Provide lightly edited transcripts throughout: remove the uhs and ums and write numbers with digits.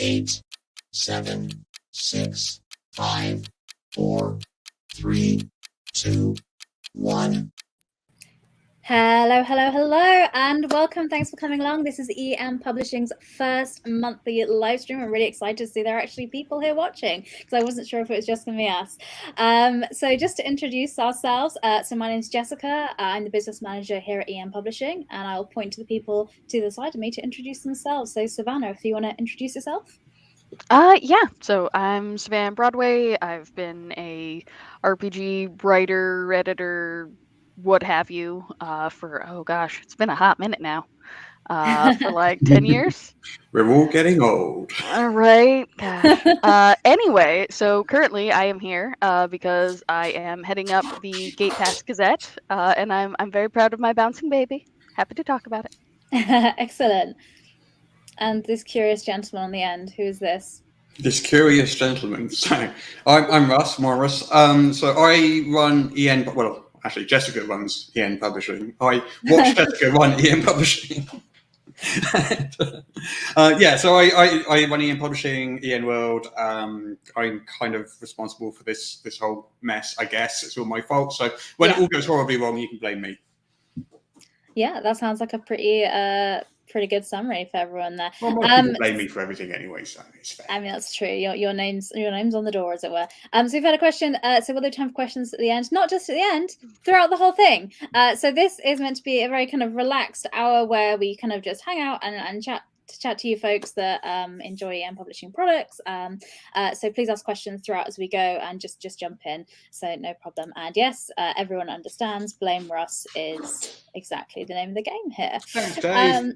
8, 7, 6, 5, 4, 3, 2, 1. Hello, hello, hello, and welcome. Thanks for coming along. This is EM Publishing's first monthly live stream. I'm really excited to see there are actually people here watching because I wasn't sure if it was just going to be us. So just to introduce ourselves, so my name is Jessica. I'm the business manager here at EM Publishing, and I'll point to the people to the side of me to introduce themselves. So Savannah, if you want to introduce yourself. Yeah. So I'm Savannah Broadway. I've been a RPG writer, editor, what have you, for it's been a hot minute now. For like 10 years. We're all getting old. All right. Gosh. Anyway, so currently I am here because I am heading up the Gate Pass Gazette, and I'm very proud of my bouncing baby. Happy to talk about it. Excellent. And this curious gentleman on the end, who is this? This curious gentleman. So I'm Russ Morris. So I run EN. Well, actually, Jessica runs EN Publishing. I watch Jessica run EN Publishing. So I run EN Publishing, EN World. I'm kind of responsible for this whole mess. I guess it's all my fault. So when it all goes horribly wrong, you can blame me. Yeah, that sounds like a pretty good summary for everyone there. Well, most people blame me for everything anyway, so it's fair. I mean, that's true. Your name's on the door, as it were. So we've had a question. So we'll do time for questions at the end, not just at the end, throughout the whole thing. So this is meant to be a very kind of relaxed hour where we kind of just hang out and chat to you folks that enjoy EM Publishing products. So please ask questions throughout as we go and just jump in. So no problem. And yes, everyone understands. Blame Russ is exactly the name of the game here. Thanks, Dave.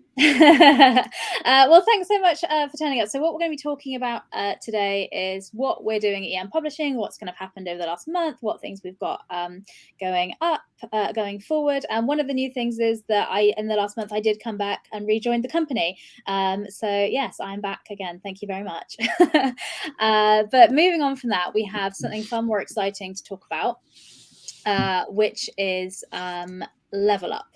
Well, thanks so much for turning up. So what we're going to be talking about today is what we're doing at EM Publishing, what's kind of happened over the last month, what things we've got going forward. And one of the new things is that in the last month, I did come back and rejoined the company. So yes, I'm back again. Thank you very much. But moving on from that, we have something far more exciting to talk about, which is Level Up.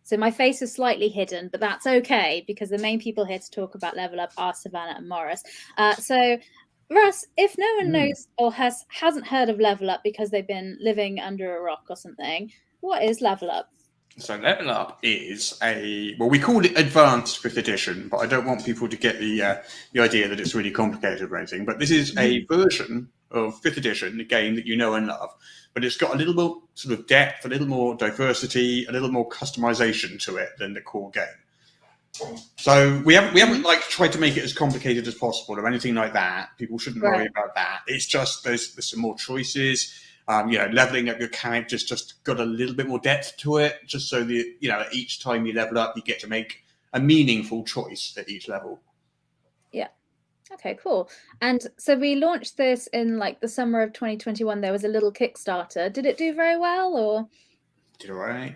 So my face is slightly hidden, but that's okay because the main people here to talk about Level Up are Savannah and Morris. So Russ, if no one knows or hasn't heard of Level Up because they've been living under a rock or something, what is Level Up? So Level Up is we called it Advanced 5th Edition, but I don't want people to get the idea that it's really complicated or anything. But this is a version of 5th Edition, the game that you know and love, but it's got a little more sort of depth, a little more diversity, a little more customization to it than the core game. So we haven't like tried to make it as complicated as possible or anything like that. People shouldn't worry about that. It's just there's some more choices. Leveling up your character's just got a little bit more depth to it, just so that each time you level up, you get to make a meaningful choice at each level. Yeah. Okay, cool. And so we launched this in like the summer of 2021. There was a little Kickstarter. Did it do very well, or did it right?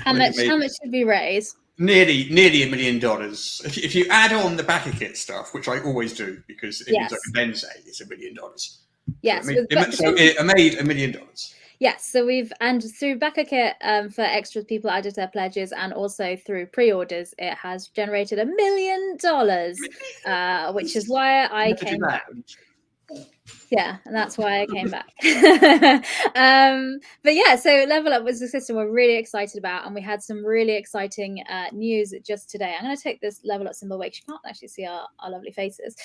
How much did we raise? Nearly $1 million. If you add on the back of kit stuff, which I always do, because it means I can then say it's $1 million. Yes, so it made $1 million. Yes, so through Backer Kit for extras, people added their pledges, and also through pre-orders, it has generated $1 million, which is why I came back. Yeah, and that's why I came back. But yeah, so Level Up was a system we're really excited about, and we had some really exciting news just today. I'm going to take this Level Up symbol away because you can't actually see our lovely faces.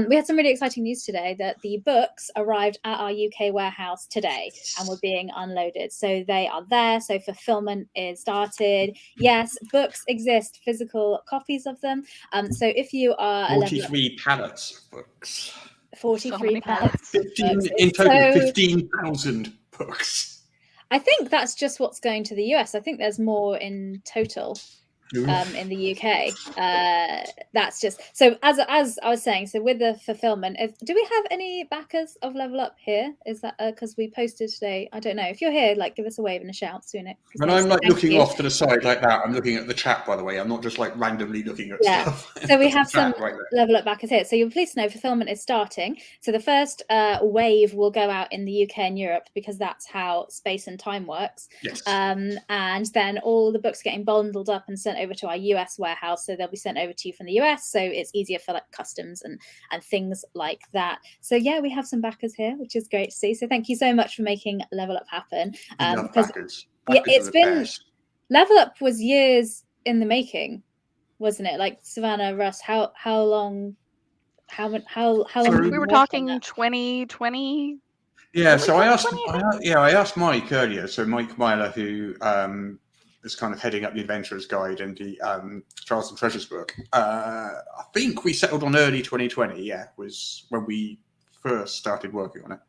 We had some really exciting news today that the books arrived at our UK warehouse today and were being unloaded. So they are there. So fulfillment is started. Yes, books exist, physical copies of them. So if you are 43 pallets of books. 43 pallets. 15,000 books. I think that's just what's going to the US. I think there's more in total in the UK. That's just so as I was saying. So with the fulfillment, do we have any backers of Level Up here? Is that because we posted today? I don't know. If you're here, like give us a wave and a shout soon. When I'm like looking off to the side like that, I'm looking at the chat. By the way, I'm not just like randomly looking at stuff. So we have some Level Up backers here. So you're pleased to know fulfillment is starting. So the first wave will go out in the UK and Europe because that's how space and time works. Yes. And then all the books getting bundled up and sent sent over to our US warehouse, so they'll be sent over to you from the US, so it's easier for like customs and things like that. So yeah, we have some backers here, which is great to see. So thank you so much for making Level Up happen. Because Backers. yeah, Backers it's are the been best. Level Up was years in the making, wasn't it? Like Savannah, Russ, how long have So you We been were working on talking that? 2020. Yeah, early so I 2020, I asked Mike earlier. So Mike Myler, who is kind of heading up the Adventurer's Guide and the Trials and Treasures book. I think we settled on early 2020. Yeah, was when we first started working on it.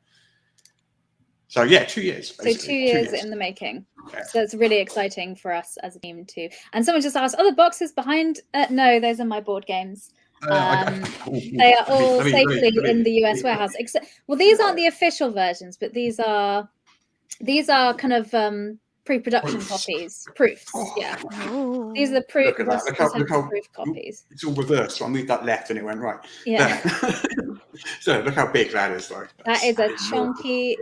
So yeah, 2 years. So Basically. 2 years in the making. Yeah. So it's really exciting for us as a team too. And someone just asked, the boxes behind? No, those are my board games. They are all safely in the US warehouse. Except, well, these aren't the official versions, but these are kind of pre-production copies, proofs. Yeah, these are the proof. Look at that. Look how proof copies. It's all reversed. So I moved that left and it went right. Yeah. So look how big that is. Like That is a chunky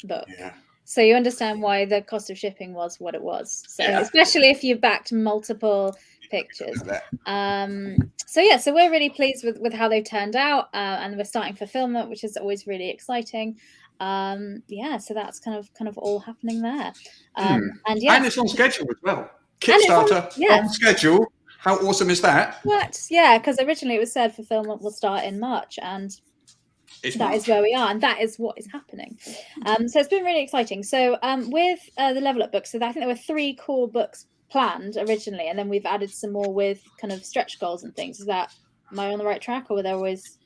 book. Yeah. So you understand why the cost of shipping was what it was. So Yeah. especially if you backed multiple pictures. So we're really pleased with how they turned out, and we're starting fulfillment, which is always really exciting. So that's kind of all happening there. And it's on schedule as well. Kickstarter on schedule. How awesome is that? What? Yeah, because originally it was said fulfillment will start in March, and that is where we are, and that is what is happening. So it's been really exciting. So with the Level Up book, so I think there were 3 core books planned originally, and then we've added some more with kind of stretch goals and things. Am I on the right track, or were there always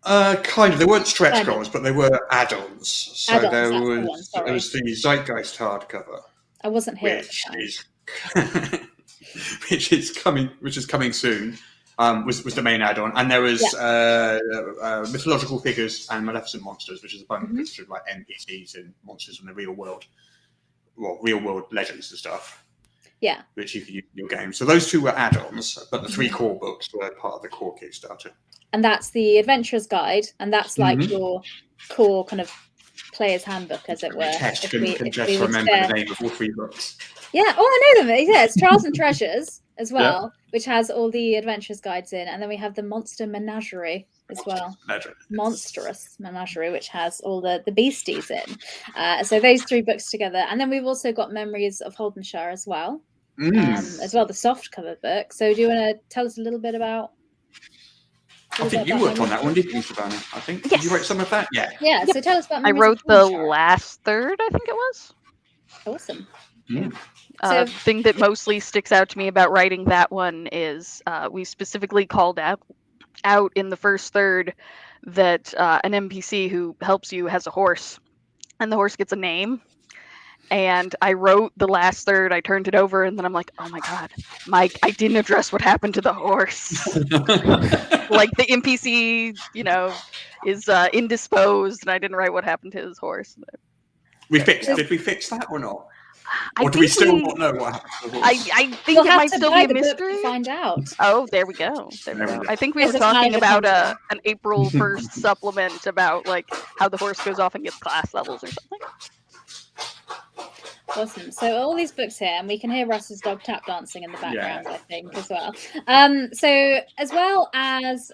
kind of? They weren't stretch goals, but they were addons. So there was the Zeitgeist hardcover. I wasn't here. Which is coming soon. Was the main add-on, and there was mythological figures and maleficent monsters, which is a bunch of like NPCs and monsters from the real world legends and stuff. Yeah, which you can use in your game. So those 2 were add-ons, but the 3 core books were part of the core Kickstarter. And that's the Adventurer's Guide, and that's like your core kind of player's handbook, as it were. Can just remember the name of all 3 books. Yeah, I know them. Yeah, it's Trials and Treasures as well, which has all the Adventurer's Guides in, and then we have the Monster Menagerie as well. Monstrous Menagerie, which has all the beasties in. So those 3 books together, and then we've also got Memories of Holdenshire as well, the soft cover book. So do you want to tell us a little bit about? I think you worked on that one, didn't you, Savannah? I think. Yes. Did you write some of that? Yeah. Yeah. So tell us about. I wrote the last third, I think it was. Awesome. The thing that mostly sticks out to me about writing that one is we specifically called out in the first third that an NPC who helps you has a horse, and the horse gets a name. And I wrote the last third, I turned it over, and then I'm like, oh my god, Mike, I didn't address what happened to the horse. Like the NPC, is indisposed, and I didn't write what happened to his horse. Did we fix that or not? Or do we still not know what happened to the horse? I think it might still be a mystery. To find out. Oh, there we go. I think we were talking about an April 1st supplement about like how the horse goes off and gets class levels or something. Awesome. So all these books here, and we can hear Russ's dog tap dancing in the background, I think, as well. So as well as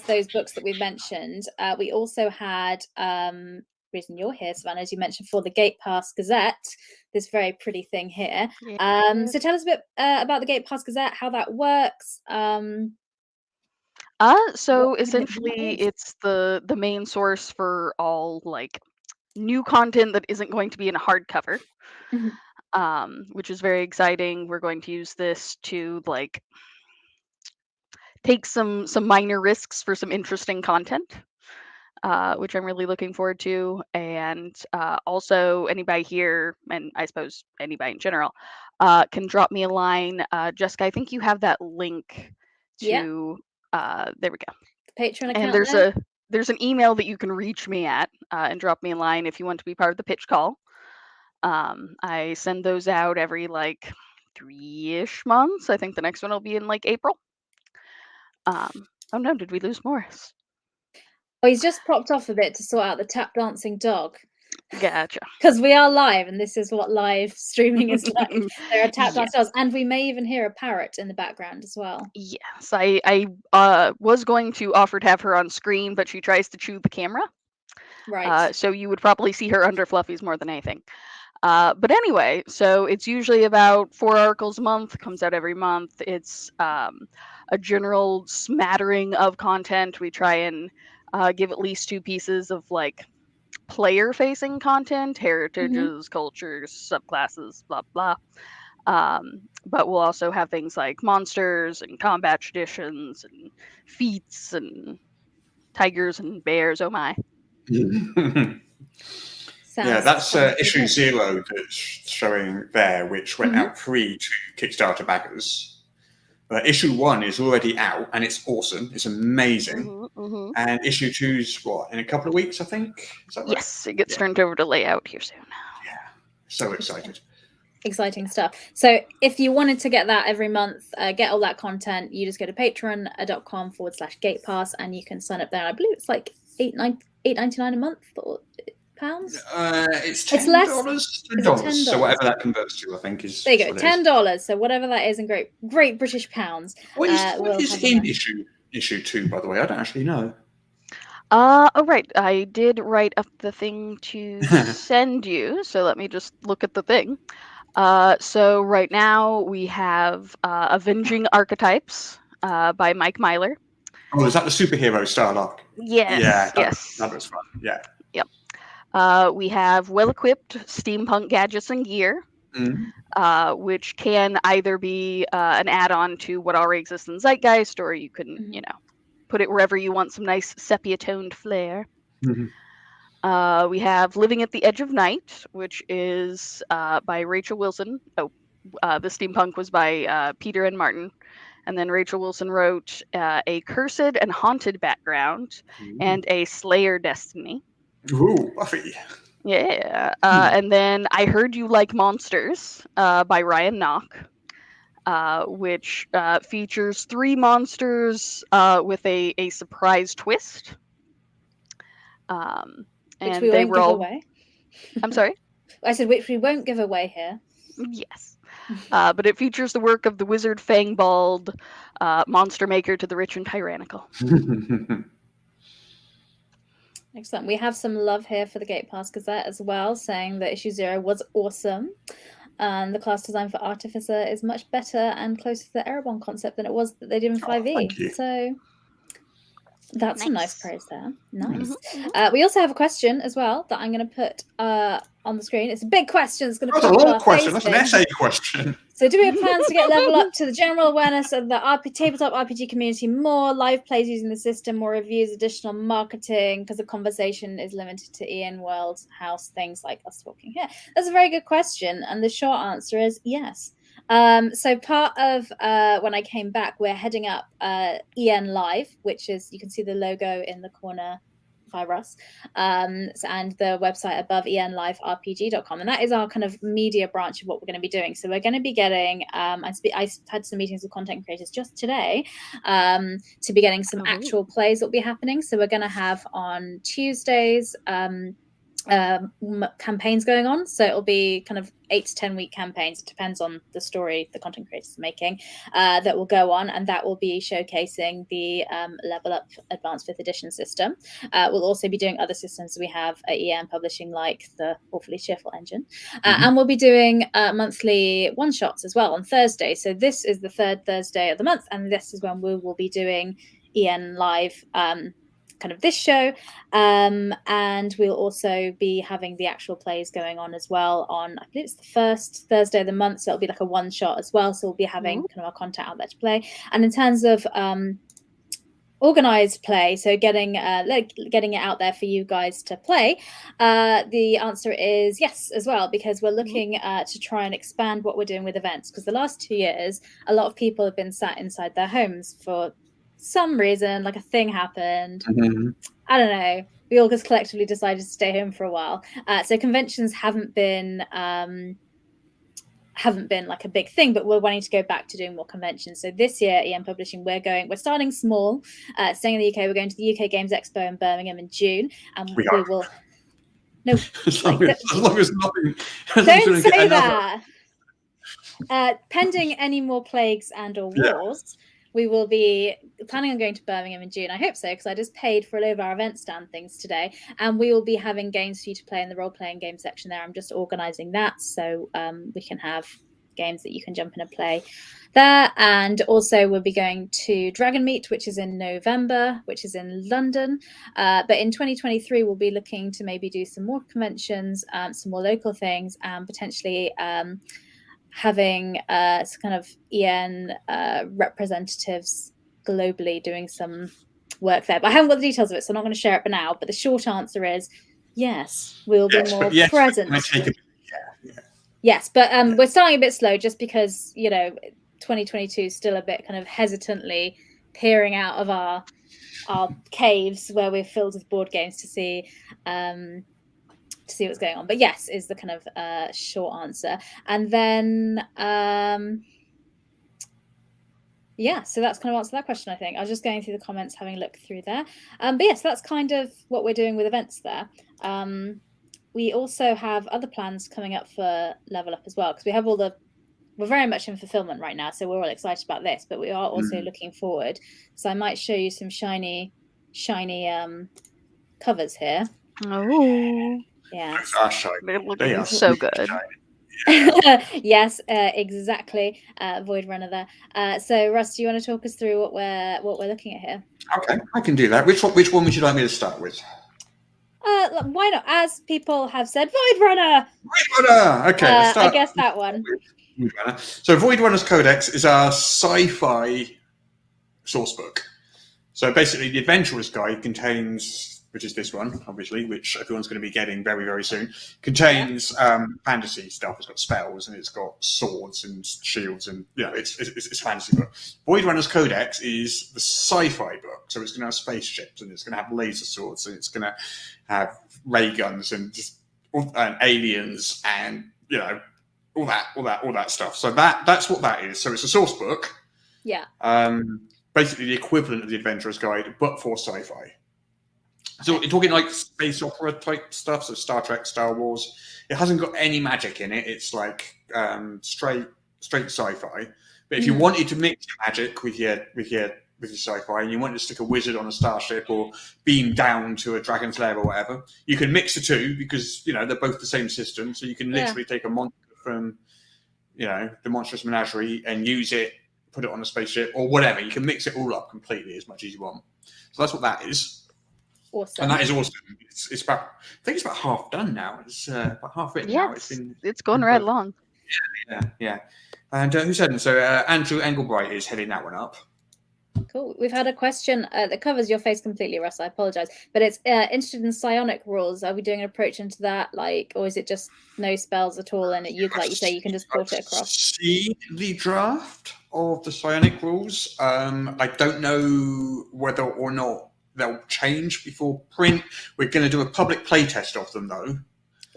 those books that we mentioned, we also had reason you're here, Savannah, as you mentioned, for the Gate Pass Gazette, this very pretty thing here. So tell us a bit about the Gate Pass Gazette, how that works. So essentially it's the main source for all like new content that isn't going to be in a hardcover, which is very exciting. We're going to use this to like take some minor risks for some interesting content, which I'm really looking forward to. And also anybody here, and I suppose anybody in general, can drop me a line. Jessica, I think you have that link to there we go. The Patreon account. And there's an email that you can reach me at and drop me a line if you want to be part of the pitch call. I send those out every like 3-ish months. I think the next one will be in like April. Oh no, did we lose Morris? Oh, he's just popped off a bit to sort out the tap dancing dog. Gotcha. Because we are live, and this is what live streaming is like. There are tap dance Yes. dolls, and we may even hear a parrot in the background as well. Yes, I was going to offer to have her on screen, but she tries to chew the camera. Right. So you would probably see her under fluffies more than anything. But anyway, so it's usually about 4 articles a month, comes out every month. It's a general smattering of content. We try and give at least 2 pieces of like player facing content, heritages, cultures, subclasses, blah, blah. But we'll also have things like monsters and combat traditions and feats and tigers and bears. Oh my. Sounds, that's sounds issue good. 0 that's showing there, which went out free to Kickstarter backers. Issue 1 is already out, and it's awesome. It's amazing. And issue 2's what, in a couple of weeks, I think? Is that right? Yes, it gets turned over to layout here soon. Yeah, so excited. Exciting stuff. So if you wanted to get that every month, get all that content, you just go to patreon.com/gatepass and you can sign up there. I believe it's like $8.99 a month or pounds. It's $10. less. $10. So whatever that converts to, I think is. There you go, $10. So whatever that is in great British pounds. What is in issue 2, by the way? I don't actually know. Oh, right. I did write up the thing to send you. So let me just look at the thing. So right now we have Avenging Archetypes by Mike Myler. Oh, is that the superhero style arc? Yes. Yeah, yes. That was fun. Yeah. Yep. We have Well-Equipped Steampunk Gadgets and Gear, which can either be an add-on to what already exists in Zeitgeist, or you can, put it wherever you want some nice sepia-toned flair. We have Living at the Edge of Night, which is by Rachel Wilson. The steampunk was by Peter and Martin. And then Rachel Wilson wrote a Cursed and Haunted background and a Slayer Destiny. Ooh, Buffy. Yeah. And then I Heard You Like Monsters by Ryan Knock, which features 3 monsters with a surprise twist. Which we won't give away. I'm sorry? I said which we won't give away here. Yes. But it features the work of the wizard Fangbald, monster maker to the rich and tyrannical. Excellent. We have some love here for the Gate Pass Gazette as well, saying that issue 0 was awesome. And the class design for Artificer is much better and closer to the Erebon concept than it was that they did in 5e. So that's some nice praise there. Nice. We also have a question as well that I'm going to put on the screen. It's a big question. It's going to That's a long question. That's an essay question. So do we have plans to get level up to the general awareness of the tabletop RPG community, more live plays using the system, more reviews, additional marketing, because the conversation is limited to Ian World House, things like us talking here? That's a very good question. And the short answer is yes. So part of when I came back, we're heading up EN Live, which is, you can see the logo in the corner by Russ, and the website above enliverpg.com, and that is our kind of media branch of what we're going to be doing. So we're going to be getting I had some meetings with content creators just today to be getting some actual plays that will be happening. So we're going to have on Tuesdays campaigns going on, so it'll be kind of 8 to 10 week campaigns. It depends on the story the content creators are making, that will go on, and that will be showcasing the Level Up Advanced 5th Edition system. We'll also be doing other systems we have at EM Publishing, like the Awfully Cheerful Engine, and we'll be doing monthly one shots as well on Thursday. So this is the 3rd Thursday of the month, and this is when we will be doing EN Live, kind of this show, and we'll also be having the actual plays going on as well on, I believe it's the 1st Thursday of the month, so it'll be like a one shot as well, so we'll be having kind of our content out there to play. And in terms of organized play, so getting it out there for you guys to play, the answer is yes as well, because we're looking to try and expand what we're doing with events, because the last 2 years a lot of people have been sat inside their homes for some reason, like a thing happened. I don't know. We all just collectively decided to stay home for a while. So conventions haven't been like a big thing, but we're wanting to go back to doing more conventions. So this year, EM Publishing, we're starting small, staying in the UK. We're going to the UK Games Expo in Birmingham in June, and we will. No, as long like, as nothing. As long as we don't don't get say another- that. Pending any more plagues and or Yeah. wars, we will be planning on going to Birmingham in June. I hope so, because I just paid for a load of our event stand things today, and we will be having games for you to play in the role-playing game section there. I'm just organising that so we can have games that you can jump in and play there. And also we'll be going to Dragon Meet, which is in November, which is in London. But in 2023, we'll be looking to maybe do some more conventions, some more local things, and potentially having kind of EN representatives globally doing some work there. But I haven't got the details of it, so I'm not going to share it for now. But the short answer is yes, we'll be more present. Yes, but we're starting a bit slow just because, 2022 is still a bit kind of hesitantly peering out of our caves where we're filled with board games to see what's going on. But yes is the kind of short answer. And then so that's kind of answered that question, I think. I was just going through the comments, having a look through there. But yes, that's kind of what we're doing with events there. We also have other plans coming up for Level Up as well, because we have we're very much in fulfillment right now, so we're all excited about this, but we are also looking forward. So I might show you some shiny covers here. Oh, yes. They are so good. Yes, exactly. Void Runner there. So Russ, do you want to talk us through what we're looking at here? Okay, I can do that. Which one would you like me to start with? Why not? As people have said, Void Runner. Void Runner. Okay, let's start. I guess that one. Void Runner. So Void Runner's Codex is our sci-fi source book. So basically, the Adventurer's Guide contains, which is this one, obviously, which everyone's going to be getting very, very soon, contains fantasy stuff. It's got spells and it's got swords and shields, and it's fantasy book. Void Runner's Codex is the sci-fi book, so it's going to have spaceships and it's going to have laser swords and it's going to have ray guns and aliens and all that stuff. So that's what that is. So it's a source book. Yeah. Basically the equivalent of the Adventurer's Guide, but for sci-fi. So we're talking like space opera type stuff, so Star Trek, Star Wars. It hasn't got any magic in it. It's like straight sci-fi. But if you wanted to mix your magic with your sci-fi, and you wanted to stick a wizard on a starship or beam down to a dragon's lair or whatever, you can mix the two because they're both the same system. So you can literally take a monster from the Monstrous Menagerie and use it, put it on a spaceship or whatever. You can mix it all up completely as much as you want. So that's what that is. Awesome. And that is awesome. It's about, I think it's about half done now. It's about half written now. It's going right along. Yeah. And who said it? So Andrew Engelbright is heading that one up. Cool. We've had a question that covers your face completely, Russ. I apologize, but it's interested in psionic rules. Are we doing an approach into that, or is it just no spells at all? And like you say, you can just port it across. See the draft of the psionic rules. I don't know whether or not they'll change before print. We're going to do a public playtest of them, though.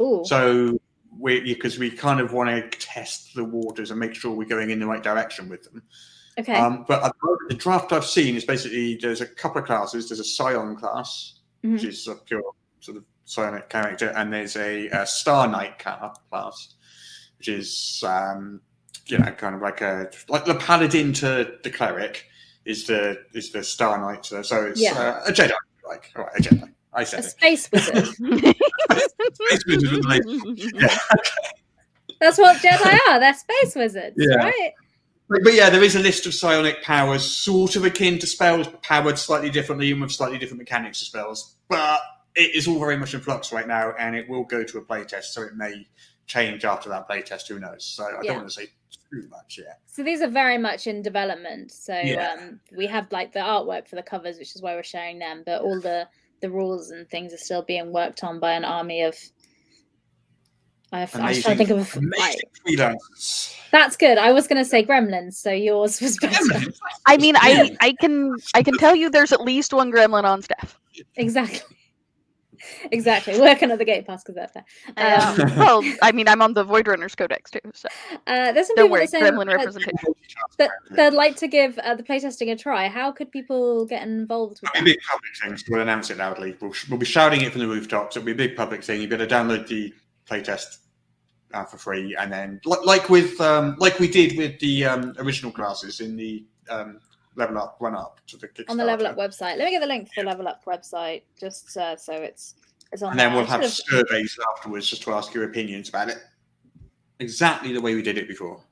Ooh. So because we kind of want to test the waters and make sure we're going in the right direction with them. Okay. But the draft I've seen is basically there's a couple of classes. There's a Scion class, which is a pure sort of psionic character, and there's a Star Knight class, which is kind of like the paladin to the cleric is the Star Knight. So it's a Jedi, all right, a Jedi. I said a space wizard. Space wizard with laser. Yeah. That's what Jedi are. They're space wizards, right? But yeah, there is a list of psionic powers, sort of akin to spells, but powered slightly differently and with slightly different mechanics to spells. But it is all very much in flux right now, and it will go to a playtest, so it may change after that playtest. Who knows? So I don't want to say too much yet. So these are very much in development. So we have like the artwork for the covers, which is why we're sharing them. But all the rules and things are still being worked on by an army of. I was trying to think of freelancers. That's good. I was going to say gremlins, so yours was better. I mean, I can tell you there's at least one gremlin on staff. Exactly. Exactly. Working at the Gate Pass because that's there. Well, I mean, I'm on the Void Runners Codex too, so There's some don't people worry, that saying Gremlin representation. that they'd like to give the playtesting a try. How could people get involved with It'll that? be a big public thing, so we'll announce it loudly. We'll be shouting it from the rooftops. It'll be a big public thing. You better download the playtest for free, and then like we did with the original classes in the Level Up Run Up to the Kickstarter. On the Level Up website. Let me get the link for the Level Up website, just so it's on. And there. then we'll have surveys afterwards just to ask your opinions about it. Exactly the way we did it before.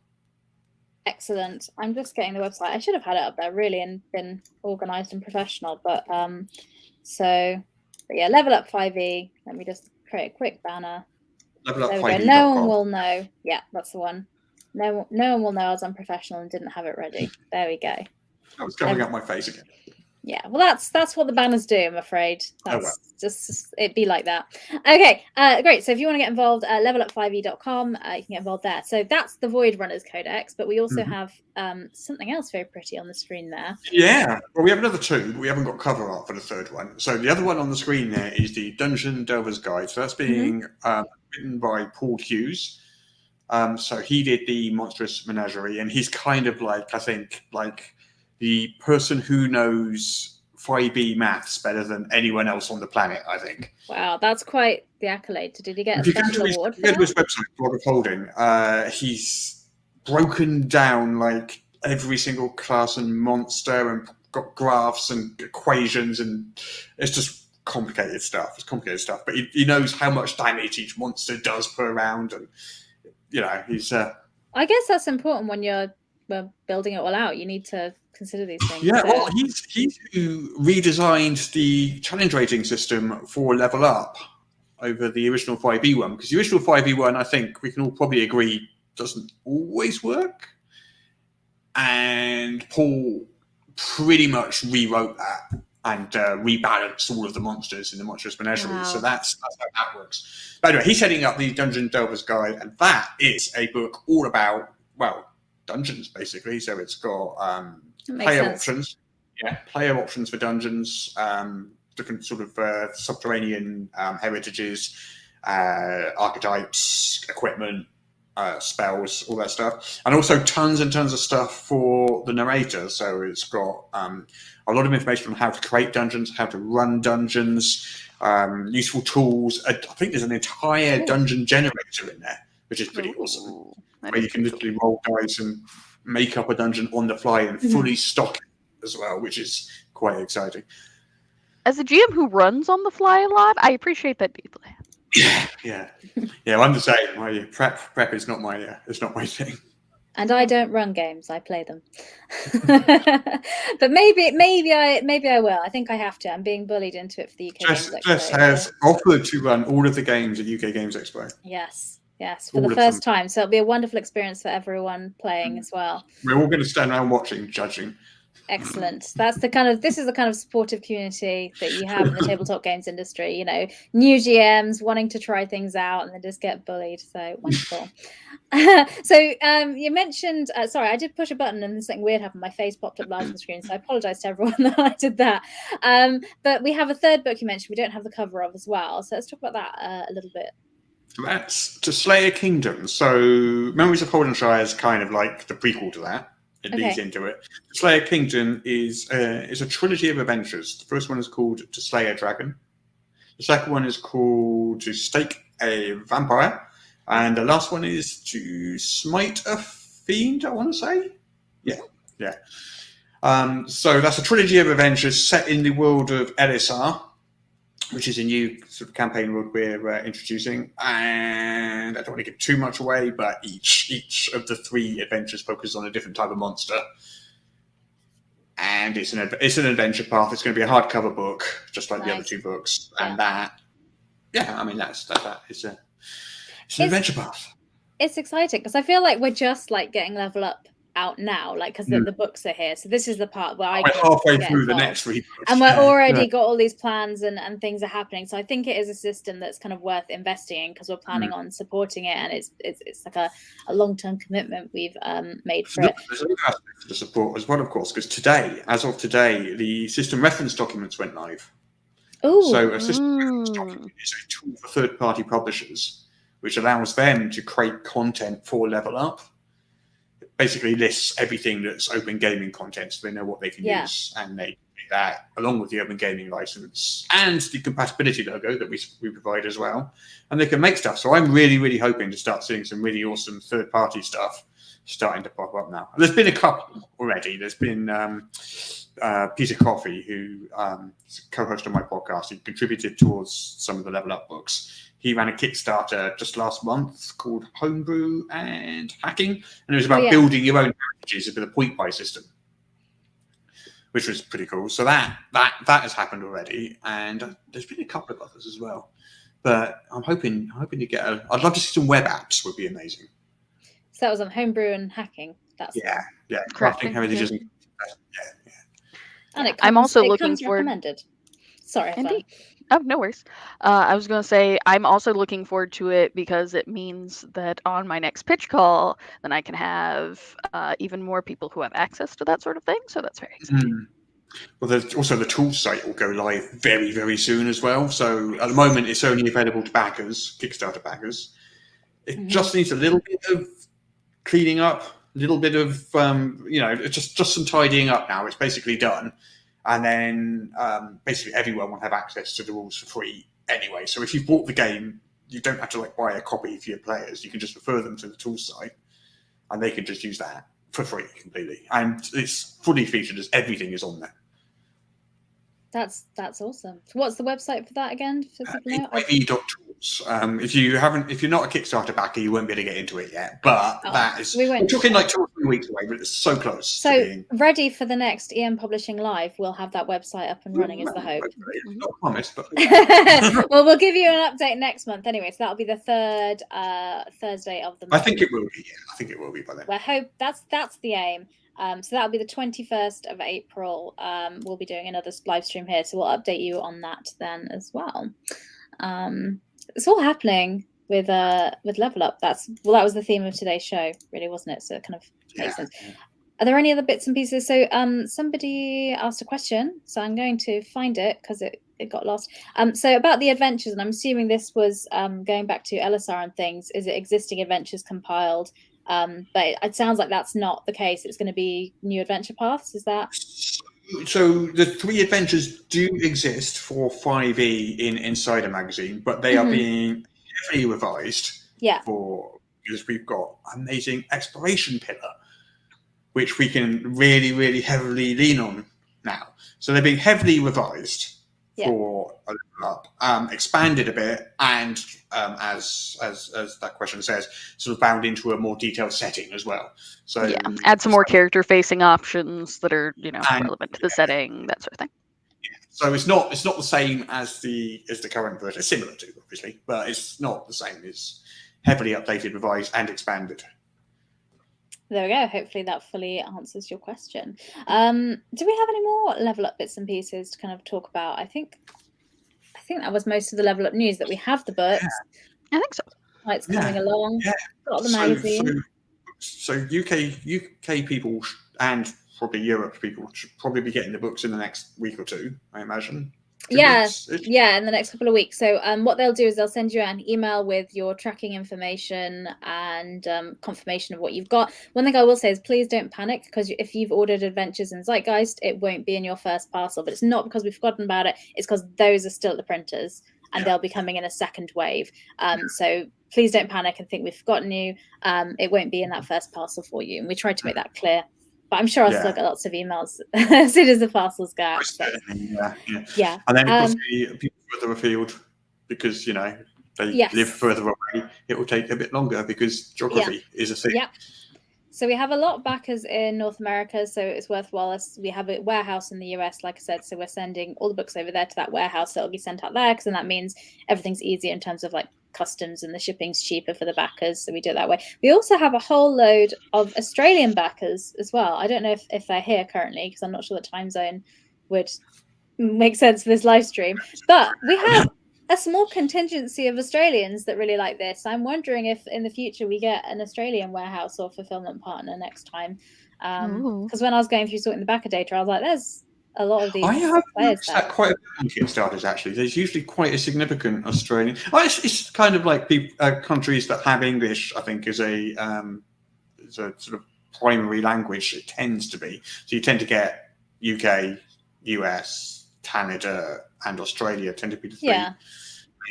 Excellent. I'm just getting the website. I should have had it up there really and been organised and professional, but yeah, Level Up 5e. Let me just create a quick banner. Level Up There we go. 5e.com. No one will know. Yeah, that's the one. No one will know I was unprofessional and didn't have it ready. There we go. I was covering up my face again. Yeah, well, that's what the banners do. I'm afraid. That's well. just it'd be like that. Okay, great. So if you want to get involved, levelup5e.com, you can get involved there. So that's the Void Runners Codex, but we also have something else very pretty on the screen there. Yeah, well, we have another two, but we haven't got cover art for the third one. So the other one on the screen there is the Dungeon Delver's Guide. So that's being written by Paul Hughes. So he did the Monstrous Menagerie, and he's kind of like, I think, like the person who knows 5e maths better than anyone else on the planet, I think. Wow, that's quite the accolade. Did he get a special award? If you go to his website, Blog of Holding, he's broken down like every single class and monster and got graphs and equations, and it's just complicated stuff. It's complicated stuff, but he knows how much damage each monster does per round, and he's. I guess that's important when you're building it all out. You need to consider these things. Yeah, well, he's who redesigned the challenge rating system for Level Up over the original 5e one, because the original 5e one, I think we can all probably agree, doesn't always work. And Paul pretty much rewrote that and rebalanced all of the monsters in the Monstrous Menagerie. Wow. So that's how that works. But anyway, he's heading up the Dungeon Delver's Guide, and that is a book all about, dungeons, basically. So it's got player options. Yeah, player options for dungeons, different sort of subterranean heritages, archetypes, equipment, spells, all that stuff. And also tons and tons of stuff for the narrator. So it's got a lot of information on how to create dungeons, how to run dungeons, useful tools. I think there's an entire dungeon generator in there, which is pretty awesome. Where you can literally roll dice and make up a dungeon on the fly and fully stock it as well, which is quite exciting. As a GM who runs on the fly a lot, I appreciate that deeply. Yeah. I'm the same. My prep is not my thing. And I don't run games; I play them. But maybe I will. I think I have to. I'm being bullied into it for the UK Games Expo. Jess has offered to run all of the games at UK Games Expo. Yes, for the first time. So it'll be a wonderful experience for everyone playing as well. We're all going to stand around watching, judging. Excellent. This is the kind of supportive community that you have in the tabletop games industry. New GMs wanting to try things out and then just get bullied. So wonderful. So you mentioned, sorry, I did push a button and something weird happened. My face popped up live on the screen. So I apologize to everyone that I did that. But we have a third book you mentioned we don't have the cover of as well. So let's talk about that a little bit. That's To Slay a Kingdom. So Memories of Holdenshire is kind of like the prequel to that. It leads into it. To Slay a Kingdom is a trilogy of adventures. The first one is called To Slay a Dragon. The second one is called To Stake a Vampire. And the last one is To Smite a Fiend, I want to say. Yeah. So that's a trilogy of adventures set in the world of LSR, which is a new sort of campaign world we're introducing. And I don't want to give too much away, but each of the three adventures focuses on a different type of monster. And it's an adventure path. It's going to be a hardcover book, just like the other two books. And that. It's an adventure path. It's exciting because I feel like we're just like getting Level Up out now, like because the books are here. So this is the part where we're halfway through the next three books, and we're already got all these plans and things are happening. So I think it is a system that's kind of worth investing in because we're planning on supporting it, and it's like a long-term commitment we've made for it. There's another aspect to the support as well, of course, because as of today, the system reference documents went live. Oh, So a system is a tool for third-party publishers, which allows them to create content for Level Up. It basically lists everything that's open gaming content, so they know what they can use, and they do that along with the open gaming license and the compatibility logo that we provide as well, and they can make stuff. So I'm really, really hoping to start seeing some really awesome third-party stuff starting to pop up now. There's been a couple already. There's been Peter Coffey, who is a co-host on my podcast. He contributed towards some of the Level Up books. He ran a Kickstarter just last month called Homebrew and Hacking, and it was about building your own packages with a point buy system, which was pretty cool. So that has happened already, and there's been a couple of others as well. But I'm hoping to get I'd love to see some web apps. Would be amazing. So that was on Homebrew and Hacking. That's crafting heritages. And it comes, I'm also it looking comes forward. recommended. Sorry, Indeed. Oh, no worries. I was going to say I'm also looking forward to it because it means that on my next pitch call, then I can have even more people who have access to that sort of thing. So that's very exciting. Well, there's also the tool site will go live very, very soon as well. So at the moment, it's only available to backers, Kickstarter backers. It just needs a little bit of cleaning up, a little bit of just some tidying up now. It's basically done. And then basically everyone will have access to the rules for free anyway. So if you've bought the game, you don't have to buy a copy for your players. You can just refer them to the tool site, and they can just use that for free completely. And it's fully featured as everything is on there. That's awesome. So what's the website for that again? For people know? IV.tools. If you're not a Kickstarter backer, you won't be able to get into it yet. But that is we're talking 2 or 3 weeks away, but it's so close. So ready for the next EM Publishing Live, we'll have that website up and running is the hope. Not promised, but well, we'll give you an update next month anyway. So that'll be the third Thursday of the month. I think it will be. Yeah, I think it will be by then. Well, I hope that's the aim. So that'll be the 21st of April. We'll be doing another live stream here, so we'll update you on that then as well. It's all happening with Level Up. That was the theme of today's show, really, wasn't it? So it kind of makes sense. Are there any other bits and pieces? So somebody asked a question, so I'm going to find it because it got lost. So about the adventures, and I'm assuming this was going back to LSR and things. Is it existing adventures compiled? But it sounds like that's not the case. It's going to be new adventure paths. Is that? So the 3 adventures do exist for 5e in Insider magazine, but they are being heavily revised. Because we've got amazing exploration pillar, which we can really, really heavily lean on now. So they're being heavily revised for a Level Up, expanded a bit, and as that question says, sort of bound into a more detailed setting as well. So add some more character-facing options that are relevant to the setting, that sort of thing. So it's not the same as the current version. It's similar to, obviously, but it's not the same. It's heavily updated, revised, and expanded. There we go. Hopefully that fully answers your question. Do we have any more Level Up bits and pieces to kind of talk about? I think that was most of the Level Up news, that we have the books. I think so. It's coming along. Got the magazine. So UK people and probably Europe people should probably be getting the books in the next week or 2, I imagine. In the next couple of weeks. So what they'll do is they'll send you an email with your tracking information and confirmation of what you've got. One thing I will say is please don't panic, because if you've ordered Adventures in Zeitgeist, it won't be in your first parcel. But it's not because we've forgotten about it. It's because those are still at the printers and they'll be coming in a second wave. So please don't panic and think we've forgotten you. It won't be in that first parcel for you. And we tried to make that clear. But I'm sure I'll still get lots of emails as soon as the parcels go out. So. Yeah. And then, of course, the people further afield, because, they live further away, it will take a bit longer because geography is a thing. Yeah. So we have a lot of backers in North America, so it's worthwhile. We have a warehouse in the US, like I said, so we're sending all the books over there to that warehouse. So it'll be sent out there, because then that means everything's easier in terms of customs, and the shipping's cheaper for the backers, so we do it that way. We also have a whole load of Australian backers as well. I don't know if they're here currently, because I'm not sure the time zone would make sense for this live stream, but we have a small contingency of Australians that really like this. I'm wondering if in the future we get an Australian warehouse or fulfillment partner next time, because when I was going through sorting the backer data, I was like, a lot of these I have players noticed that quite a bit on Kickstarters, actually. There's usually quite a significant Australian. It's kind of like countries that have English, I think, as a sort of primary language. It tends to be. So you tend to get UK, US, Canada, and Australia tend to be the three main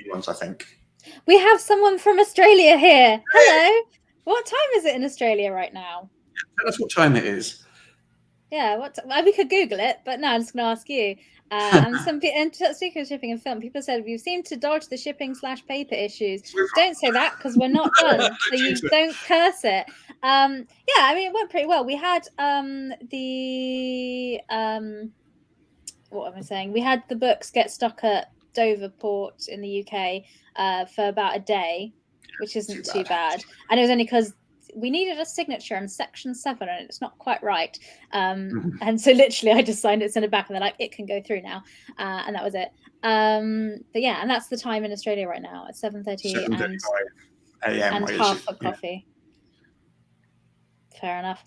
ones, I think. We have someone from Australia here. Hello. What time is it in Australia right now? Tell us what time it is. Yeah, we could Google it, but no, I'm just going to ask you. And speaking of shipping and film, people said we've seemed to dodge the shipping/paper issues. Don't say that because we're not done. So you don't curse it. Yeah, I mean it went pretty well. We had what am I saying? We had the books get stuck at Dover Port in the UK for about a day, which isn't too bad. And it was only because we needed a signature on section 7 and it's not quite right. And so literally I just signed it, sent it back, and they're like, it can go through now. And that was it. But yeah, and that's the time in Australia right now at 7:30 a.m. and half a coffee. Fair enough.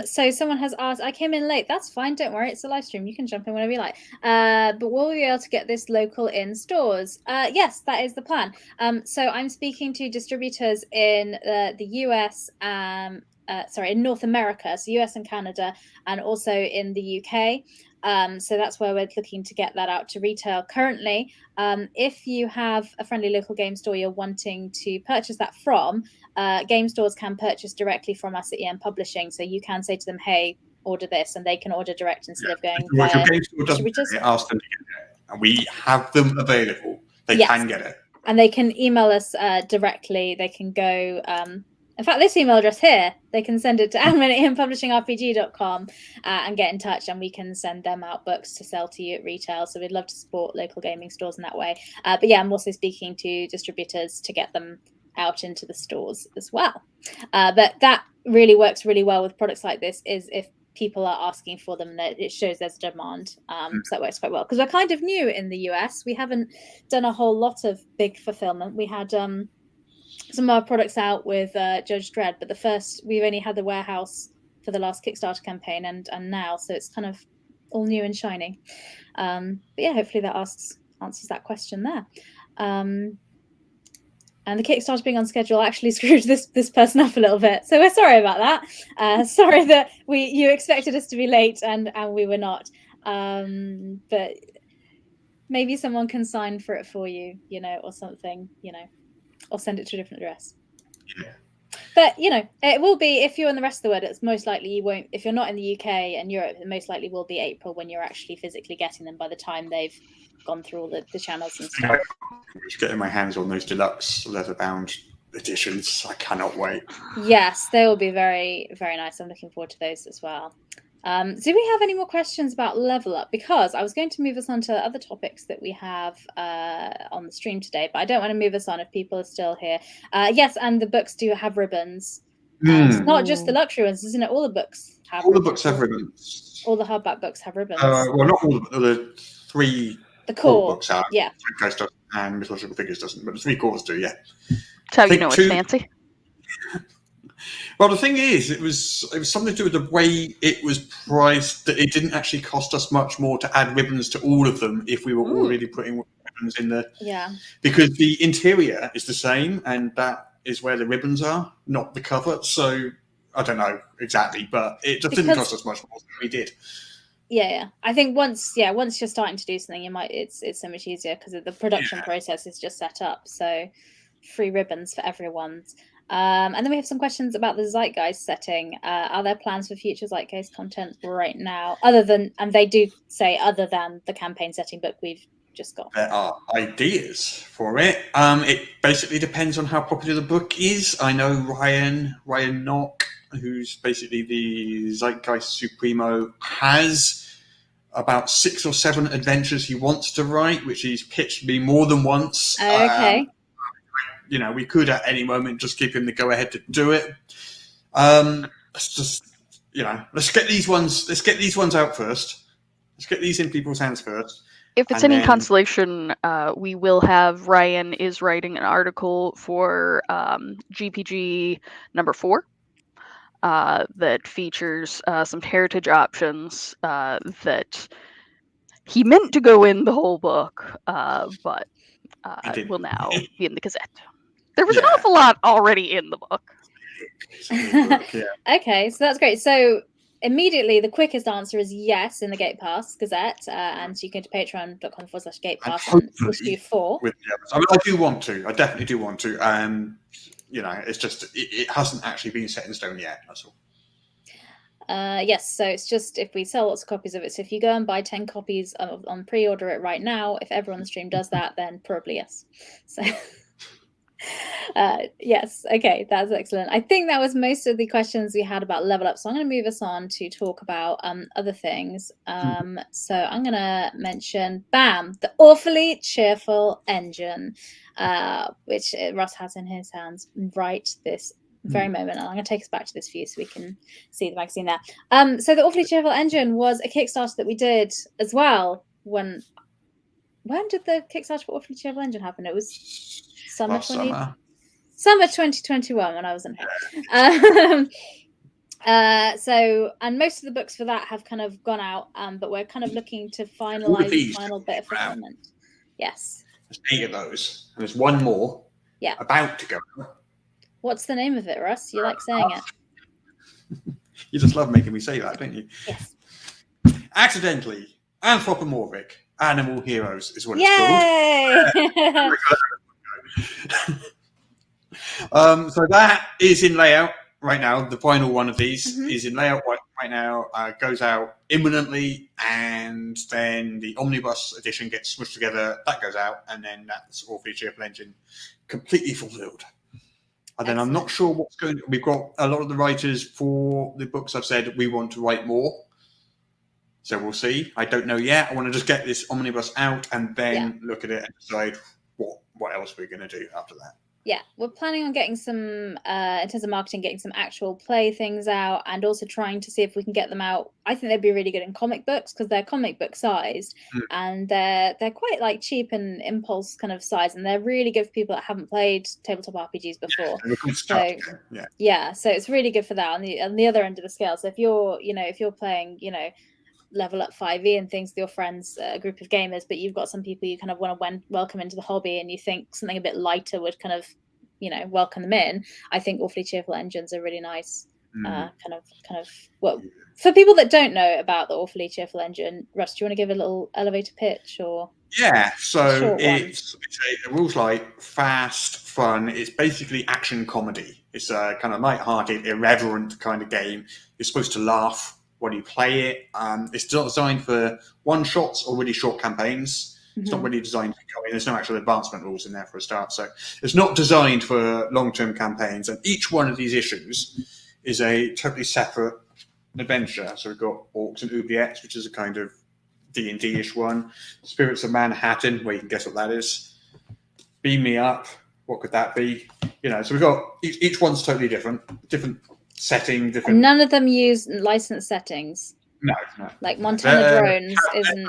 So someone has asked, I came in late. That's fine. Don't worry. It's a live stream. You can jump in whenever you like. But will we be able to get this local in stores? Yes, that is the plan. So I'm speaking to distributors in the US, in North America, so US and Canada, and also in the UK. So that's where we're looking to get that out to retail currently. If you have a friendly local game store you're wanting to purchase that from, game stores can purchase directly from us at EM Publishing. So you can say to them, hey, order this, and they can order direct instead of going via distributors. Ask them to get it, and we have them available. They can get it. And they can email us directly. They can go... in fact, this email address here, they can send it to admin@publishingrpg.com and get in touch, and we can send them out books to sell to you at retail. So we'd love to support local gaming stores in that way. But yeah, I'm also speaking to distributors to get them out into the stores as well. But that really works really well with products like this, is if people are asking for them, that it shows there's demand. So that works quite well, because we're kind of new in the US. We haven't done a whole lot of big fulfillment. We had... some of our products out with Judge Dredd, but we've only had the warehouse for the last Kickstarter campaign and now, so it's kind of all new and shiny. But yeah, hopefully that answers that question there. And the Kickstarter being on schedule actually screwed this person up a little bit, so we're sorry about that. Sorry that you expected us to be late and we were not. But maybe someone can sign for it for you, or something, or send it to a different address. Yeah. But it will be, if you're in the rest of the world, it's most likely you won't. If you're not in the UK and Europe, it most likely will be April when you're actually physically getting them, by the time they've gone through all the channels and stuff. I'm just getting my hands on those deluxe leather-bound editions. I cannot wait. Yes, they will be very, very nice. I'm looking forward to those as well. Do we have any more questions about Level Up? Because I was going to move us on to other topics that we have on the stream today, but I don't want to move us on if people are still here. Yes, and the books do have ribbons. It's not just the luxury ones, isn't it? All the books have ribbons. The books have ribbons. All the hardback books have ribbons. Well, not all the three. The core books have. Yeah. Ghost doesn't, and Mythological Figures doesn't, but the three cores do. Yeah. That's how you know it's fancy. Well, the thing is, it was something to do with the way it was priced, that it didn't actually cost us much more to add ribbons to all of them if we were already putting ribbons in there. Yeah. Because the interior is the same, and that is where the ribbons are, not the cover. So I don't know exactly, but it just didn't cost us much more than we did. Yeah. I think once you're starting to do something, it's so much easier because the production process is just set up. So free ribbons for everyone. And then we have some questions about the Zeitgeist setting. Are there plans for future Zeitgeist content right now, other than the campaign setting book we've just got? There are ideas for it. It basically depends on how popular the book is. I know Ryan Knock, who's basically the Zeitgeist Supremo, has about 6 or 7 adventures he wants to write, which he's pitched me more than once. Okay. We could at any moment just give him the go ahead to do it. Let's just, let's get these ones out first. Let's get these in people's hands first. If it's any consolation, we will have Ryan is writing an article for GPG number 4. that features some heritage options that he meant to go in the whole book, but didn't. will now be in the Gazette. There was an Yeah. awful lot already in the book. It's a good book, yeah. Okay, so that's great. So immediately the quickest answer is yes in the Gate Pass Gazette, and so you can go to patreon.com/Gate And Pass and hopefully issue 4. with the others. I mean, I do want to. I definitely do want to. You know, it's just it hasn't actually been set in stone yet. That's all. Yes, so it's just if we sell lots of copies of it. So if you go and buy 10 copies on pre-order it right now, if everyone on the stream does that, then probably yes. So yes, okay, that's excellent. I think that was most of the questions we had about level up. So I'm going to move us on to talk about other things. So I'm going to mention, bam, the Awfully Cheerful Engine, which Russ has in his hands right this very moment. And I'm going to take us back to this view so we can see the magazine there. So the Awfully Cheerful Engine was a Kickstarter that we did as well. When did the Kickstarter for Awfully Cheerful Engine happen? It was summer 2021 when I was in here. So, and most of the books for that have kind of gone out, but we're kind of looking to finalize the final bit of fulfillment. Yes. There's 8 of those, and there's one more. Yeah. About to go. What's the name of it, Russ? You like saying it? You just love making me say that, don't you? Yes. Accidentally, anthropomorphic animal heroes is what Yay! it's called. So that is in layout right now. The final one of these is in layout right now. Goes out imminently, and then the omnibus edition gets smushed together. That goes out, and then that's Awfully Cheerful Engine completely fulfilled. And then I'm not sure what's going. We've got a lot of the writers for the books. I've said we want to write more. So we'll see. I don't know yet. I want to just get this omnibus out and then look at it and decide what else we're going to do after that. Yeah, we're planning on getting some, in terms of marketing, getting some actual play things out, and also trying to see if we can get them out. I think they'd be really good in comic books because they're comic book sized, and they're quite like cheap and impulse kind of size, and they're really good for people that haven't played tabletop RPGs before. So it's really good for that on the other end of the scale. So if you're playing, level up 5e and things with your friends, a group of gamers, but you've got some people you kind of want to welcome into the hobby, and you think something a bit lighter would kind of welcome them in. I think Awfully Cheerful Engines are really nice kind of well, for people that don't know about the Awfully Cheerful Engine. Russ, do you want to give a little elevator pitch? Or so it's a rules light, fast, fun. It's basically action comedy. It's a kind of light-hearted, irreverent kind of game. You're supposed to laugh when you play it. It's not designed for one-shots or really short campaigns. It's not really designed to go in. There's no actual advancement rules in there for a start. So it's not designed for long-term campaigns. And each one of these issues is a totally separate adventure. So we've got Orcs and Oubliettes, which is a kind of D&D-ish one. Spirits of Manhattan, where you can guess what that is. Beam Me Up, what could that be? So we've got each one's totally different setting, different. And none of them use licensed settings. No. Like Montana Drones isn't.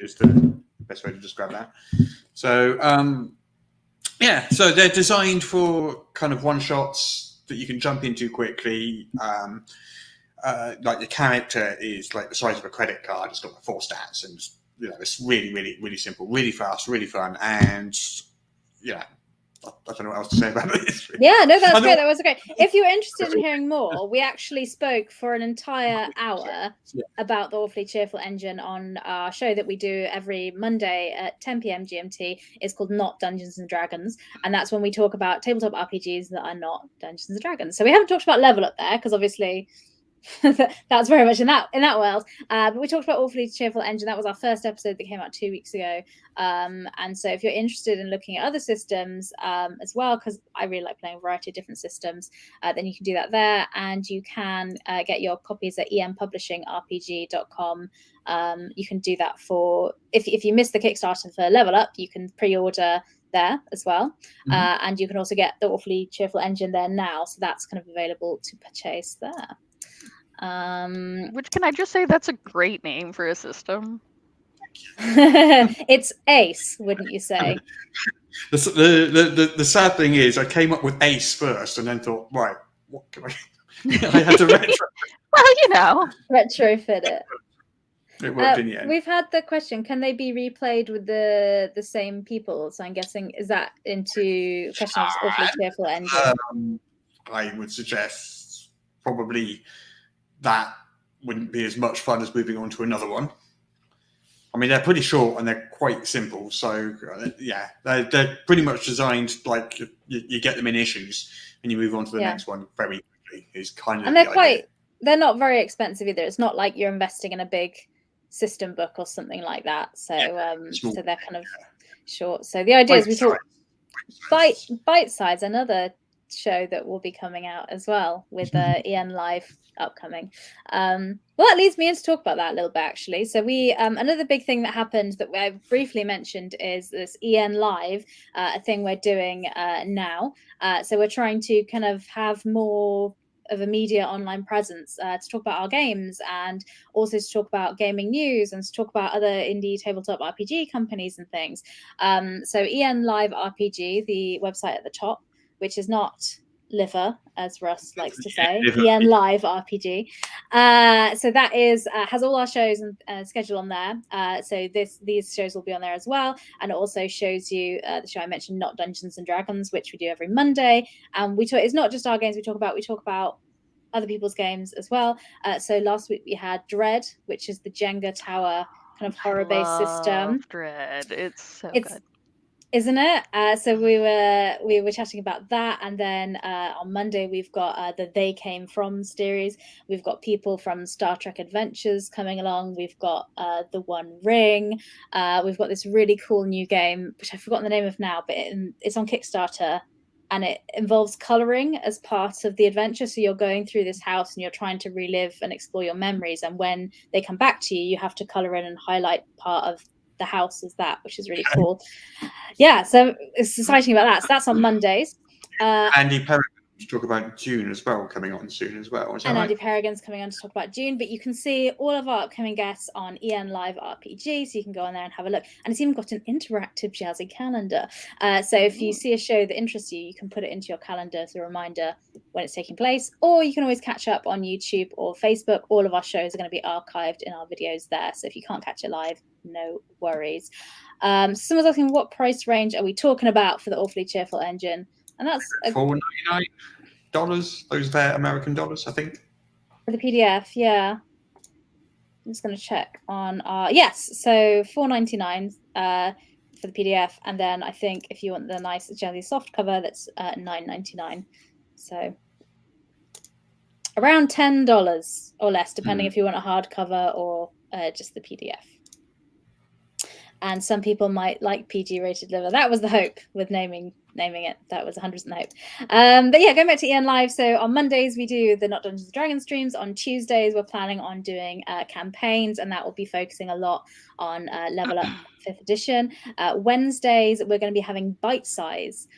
Is the best way to describe that. So so they're designed for kind of one shots that you can jump into quickly. Like the character is like the size of a credit card. It's got like 4 stats, and it's really, really, really simple, really fast, really fun, and I don't know what else to say about this. Yeah, no, that's great. That was great. If you're interested in hearing more, we actually spoke for an entire hour about the Awfully Cheerful Engine on our show that we do every Monday at 10 p.m. GMT. It's called Not Dungeons and Dragons, and that's when we talk about tabletop RPGs that are not Dungeons and Dragons. So we haven't talked about Level Up there because obviously that's very much in that world. But we talked about Awfully Cheerful Engine. That was our first episode that came out 2 weeks ago. And so if you're interested in looking at other systems as well, because I really like playing a variety of different systems, then you can do that there. And you can get your copies at empublishingrpg.com. You can do that for, if you missed the Kickstarter for Level Up, you can pre-order there as well. And you can also get the Awfully Cheerful Engine there now. So that's kind of available to purchase there. Which, can I just say, that's a great name for a system. It's Ace, wouldn't you say? The sad thing is, I came up with Ace first, and then thought, right, what can I? I had to retro. Well, Retrofit it. It worked in the end. We've had the question: can they be replayed with the same people? So I'm guessing, is that into question of Awfully Cheerful Engine? I would suggest probably that wouldn't be as much fun as moving on to another one. I mean, they're pretty short and they're quite simple. So, yeah, they're pretty much designed like you get them in issues and you move on to the next one very quickly. Is kind of and they're not very expensive either. It's not like you're investing in a big system book or something like that. So, so they're kind of short. So the idea is we thought Bite Size, another show that will be coming out as well with EN Live upcoming. Well, that leads me in to talk about that a little bit, actually. So we another big thing that happened that I briefly mentioned is this EN Live, a thing we're doing now. So we're trying to kind of have more of a media online presence to talk about our games, and also to talk about gaming news, and to talk about other indie tabletop RPG companies and things. So EN Live RPG, the website at the top, which is not Liver, as Russ likes to say, EN Live RPG. So that is has all our shows and schedule on there. So these shows will be on there as well, and it also shows you the show I mentioned, Not Dungeons and Dragons, which we do every Monday. And it's not just our games we talk about other people's games as well. So last week we had Dread, which is the Jenga tower kind of horror-based system. Dread, it's so good, isn't it? So we were chatting about that, and then on Monday we've got the They Came From series. We've got people from Star Trek Adventures coming along. We've got The One Ring. We've got this really cool new game, which I've forgotten the name of now, but it's on Kickstarter, and it involves coloring as part of the adventure. So you're going through this house and you're trying to relive and explore your memories, and when they come back to you, you have to color in and highlight part of the house as that, which is really cool. Yeah, so it's exciting about that. So that's on Mondays. Andy Perrigan to talk about Dune as well, coming on soon as well. And Andy Perrigan's coming on to talk about Dune. But you can see all of our upcoming guests on EN Live RPG, so you can go on there and have a look. And it's even got an interactive jazzy calendar. So if you see a show that interests you, you can put it into your calendar as a reminder when it's taking place. Or you can always catch up on YouTube or Facebook. All of our shows are going to be archived in our videos there. So if you can't catch it live, no worries. Someone's asking, what price range are we talking about for the Awfully Cheerful Engine? And that's $4.99. Those there American dollars, I think. For the PDF, yeah. I'm just going to check on our so $4.99 for the PDF, and then I think if you want the nice jelly soft cover, that's $9.99. So around $10 or less, depending if you want a hardcover or just the PDF. And some people might like PG-rated liver. That was the hope with naming it. That was 100% the hope. But yeah, going back to EN Live. So on Mondays, we do the Not Dungeons & Dragons streams. On Tuesdays, we're planning on doing campaigns, and that will be focusing a lot on Level Up 5th edition. Wednesdays, we're going to be having Bite Size,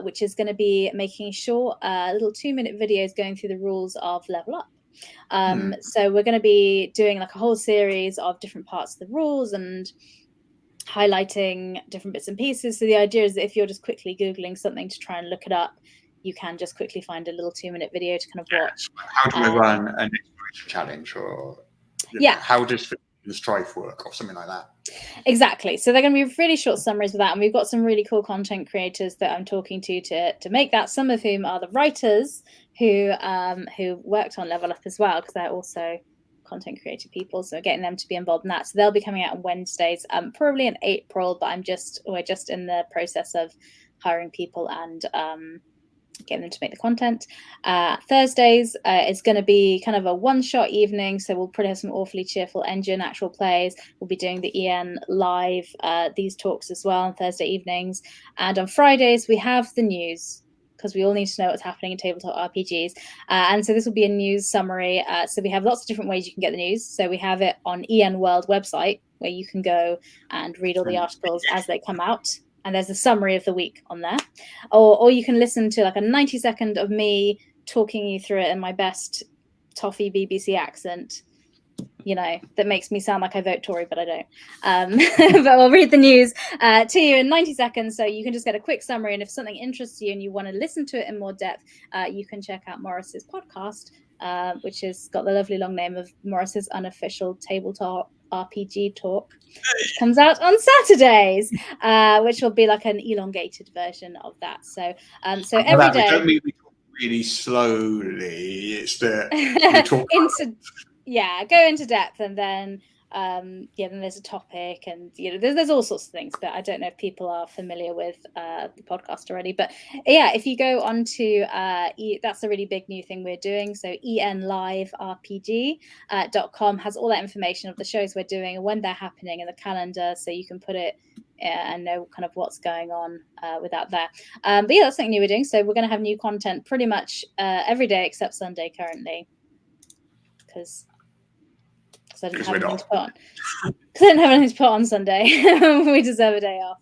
which is going to be making short little 2-minute videos going through the rules of Level Up. So we're going to be doing like a whole series of different parts of the rules and highlighting different bits and pieces. So the idea is that if you're just quickly Googling something to try and look it up, you can just quickly find a little 2-minute video to kind of watch. How do I run an exploration challenge, or how does the strife work, or something like that? Exactly. So they're going to be really short summaries of that, and we've got some really cool content creators that I'm talking to make that. Some of whom are the writers who worked on Level Up as well, because they're also content creative people, so getting them to be involved in that. So they'll be coming out on Wednesdays, probably in April, but we're just in the process of hiring people and getting them to make the content. Thursdays is going to be kind of a one-shot evening, so we'll probably have some Awfully Cheerful Engine actual plays. We'll be doing the EN Live these talks as well on Thursday evenings. And on Fridays we have the news, because we all need to know what's happening in tabletop RPGs. And so this will be a news summary. So we have lots of different ways you can get the news. So we have it on EN World website, where you can go and read all the articles as they come out. And there's a summary of the week on there. Or you can listen to like a 90-second of me talking you through it in my best toffee BBC accent. that makes me sound like I vote Tory, but I don't. But I'll read the news to you in 90 seconds, so you can just get a quick summary. And if something interests you and you want to listen to it in more depth, you can check out Morris's podcast, which has got the lovely long name of Morris's Unofficial Tabletop RPG Talk, which comes out on Saturdays, which will be like an elongated version of that. So every day. We don't mean we talk really slowly. It's that we talk go into depth, and then then there's a topic, and there's all sorts of things. But I don't know if people are familiar with the podcast already. But yeah, if you go on to that's a really big new thing we're doing. So enliverpg.com has all that information of the shows we're doing and when they're happening in the calendar, so you can put it and know kind of what's going on without that. But yeah, that's something new we're doing. So we're going to have new content pretty much every day except Sunday currently, because I didn't have anything to put on. Because I didn't have anything to put on Sunday. We deserve a day off.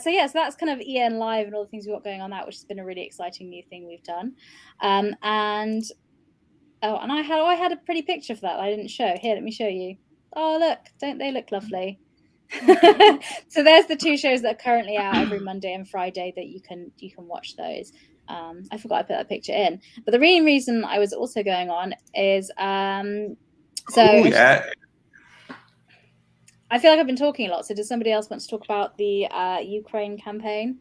So that's kind of EN Live and all the things we've got going on that, which has been a really exciting new thing we've done. And I had a pretty picture for that I didn't show. Here, let me show you. Oh, look, don't they look lovely? So there's the two shows that are currently out every Monday and Friday that you can watch those. I forgot I put that picture in, but the main reason I was also going on is I feel like I've been talking a lot. So does somebody else want to talk about the Ukraine campaign?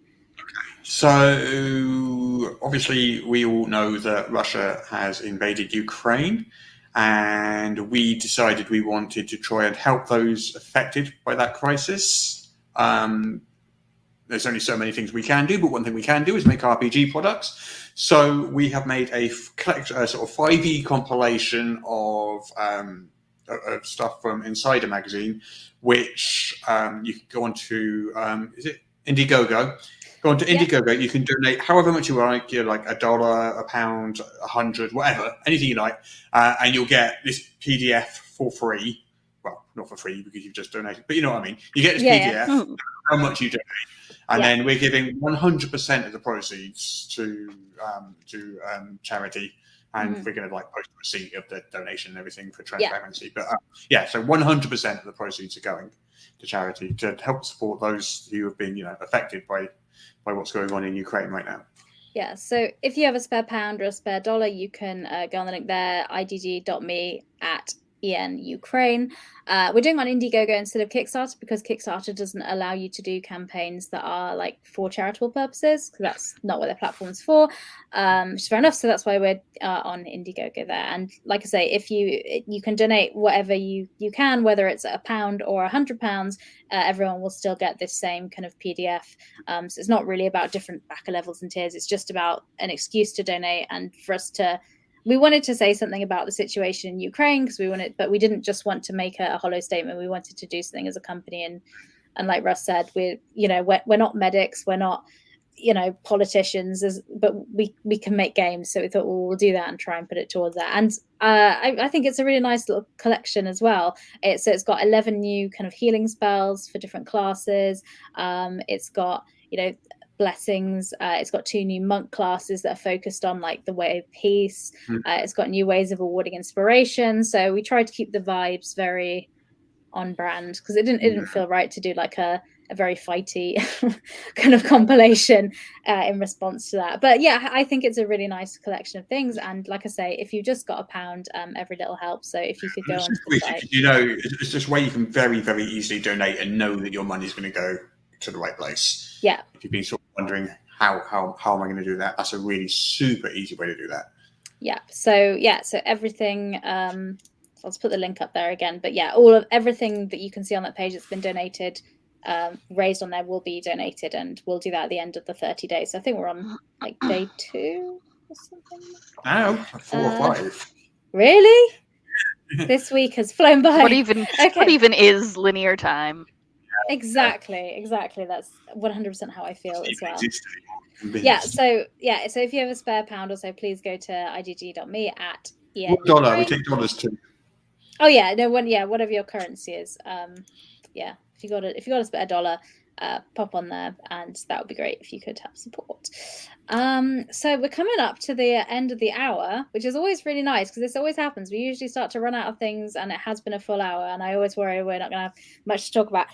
So obviously we all know that Russia has invaded Ukraine, and we decided we wanted to try and help those affected by that crisis. There's only so many things we can do, but one thing we can do is make RPG products. So we have made a sort of 5e compilation of stuff from Insider magazine, which you can go on to, is it Indiegogo? Go on to Indiegogo. You can donate however much you like. You're like $1, £1, 100, whatever, anything you like, and you'll get this PDF for free. Well, not for free because you've just donated, but you know what I mean. You get this PDF, how much you donate. And then we're giving 100% of the proceeds to charity, and we're going to post a receipt of the donation and everything for transparency. But so 100% of the proceeds are going to charity to help support those who have been affected by what's going on in Ukraine right now. Yeah, so if you have a spare pound or a spare dollar, you can go on the link there, idg.me/EN Ukraine. We're doing on Indiegogo instead of Kickstarter because Kickstarter doesn't allow you to do campaigns that are for charitable purposes, because that's not what their platform's for, which is fair enough. So that's why we're on Indiegogo there. And like I say, if you can donate whatever you can, whether it's £1 or £100, everyone will still get this same kind of PDF. So it's not really about different backer levels and tiers. It's just about an excuse to donate and for us to. We wanted to say something about the situation in Ukraine but we didn't just want to make a hollow statement. We wanted to do something as a company, and like Russ said, we're not medics, we're not politicians, but we can make games. So we thought, well, we'll do that and try and put it towards that. And I think it's a really nice little collection as well. It's got 11 new kind of healing spells for different classes. It's got blessings. It's got 2 new monk classes that are focused on the way of peace. It's got new ways of awarding inspiration. So we tried to keep the vibes very on brand, because it didn't feel right to do a very fighty kind of compilation in response to that. But yeah, I think it's a really nice collection of things. And like I say, if you've just got £1, every little helps. So if you could go on to the site. It's just where you can very, very easily donate and know that your money's going to go to the right place. Yeah. If you've been sort of wondering how am I going to do that, that's a really super easy way to do that. Yeah. So everything. So I'll just put the link up there again. But yeah, everything that you can see on that page that's been donated, raised on there, will be donated, and we'll do that at the end of the 30 days. So I think we're on day 2 or something. No, 4 or 5. Really? This week has flown by. What even is linear time? Exactly. That's 100% how I feel as well. So if you have a spare £1 or so, please go to idg.me/EN. $1, we take dollars too. Oh yeah, no one. Yeah, whatever your currency is. If you got a spare dollar, pop on there, and that would be great if you could help support. So we're coming up to the end of the hour, which is always really nice because this always happens. We usually start to run out of things, and it has been a full hour, and I always worry we're not going to have much to talk about.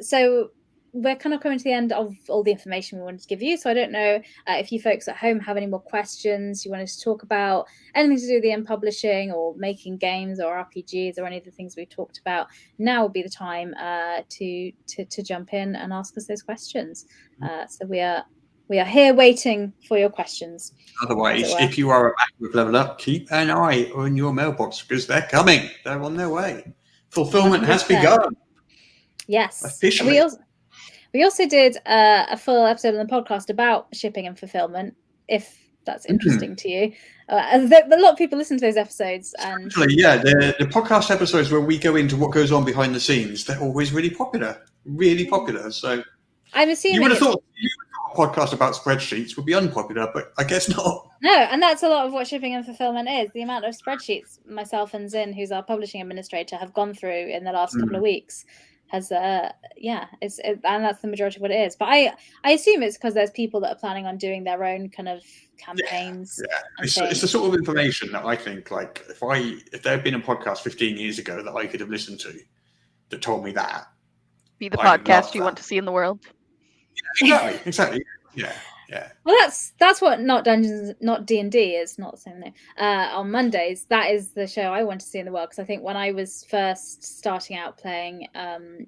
So we're kind of coming to the end of all the information we wanted to give you. So I don't know if you folks at home have any more questions you wanted to talk about, anything to do with the end publishing or making games or RPGs or any of the things we've talked about. Now would be the time to jump in and ask us those questions. So we are here waiting for your questions. Otherwise, if you are a back with Level Up, keep an eye on your mailbox because they're coming. They're on their way. Fulfillment 100%. has begun. Yes. Officially. We also did a full episode on the podcast about shipping and fulfillment, if that's interesting to you. A lot of people listen to those episodes. And actually, yeah, the podcast episodes where we go into what goes on behind the scenes, they're always really popular. Really popular. So I'm assuming you would have thought a podcast about spreadsheets would be unpopular, but I guess not. No, and that's a lot of what shipping and fulfillment is. The amount of spreadsheets myself and Zin, who's our publishing administrator, have gone through in the last couple of weeks has and that's the majority of what it is. But I assume it's because there's people that are planning on doing their own kind of campaigns. Yeah. It's the sort of information that I think, like, if there had been a podcast 15 years ago that I could have listened to that told me that, be the podcast you want to see in the world. Yeah, exactly. Yeah. Well, that's what Not Dungeons, Not D&D is, not the same name. On Mondays, that is the show I want to see in the world, because I think when I was first starting out playing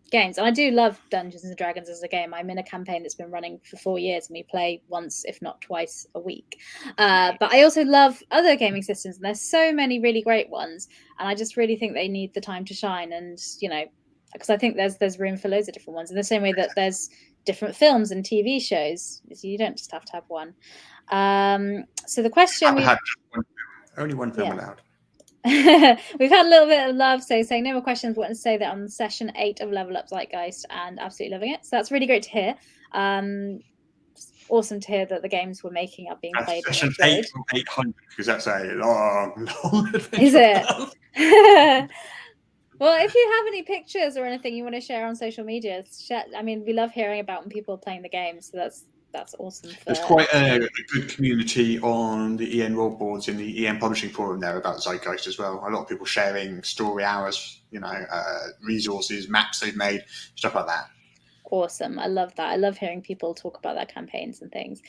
games, and I do love Dungeons and Dragons as a game. I'm in a campaign that's been running for 4 years, and we play once, if not twice, a week. But I also love other gaming systems, and there's so many really great ones, and I just really think they need the time to shine. And because I think there's room for loads of different ones, in the same way that there's different films and TV shows. So you don't just have to have one. So the question only one film allowed. We've had a little bit of love, so saying no more questions. Wanting to say that on session 8 of Level Up Zeitgeist, and absolutely loving it. So that's really great to hear. Awesome to hear that the games we're making are being played. Session 8 from 800, because that's a long adventure. Is it? Well, if you have any pictures or anything you want to share on social media, I mean, we love hearing about when people are playing the game, so that's awesome. There's quite a good community on the EN World boards in the EN Publishing Forum there about Zeitgeist as well. A lot of people sharing story hours, resources, maps they've made, stuff like that. Awesome. I love that. I love hearing people talk about their campaigns and things.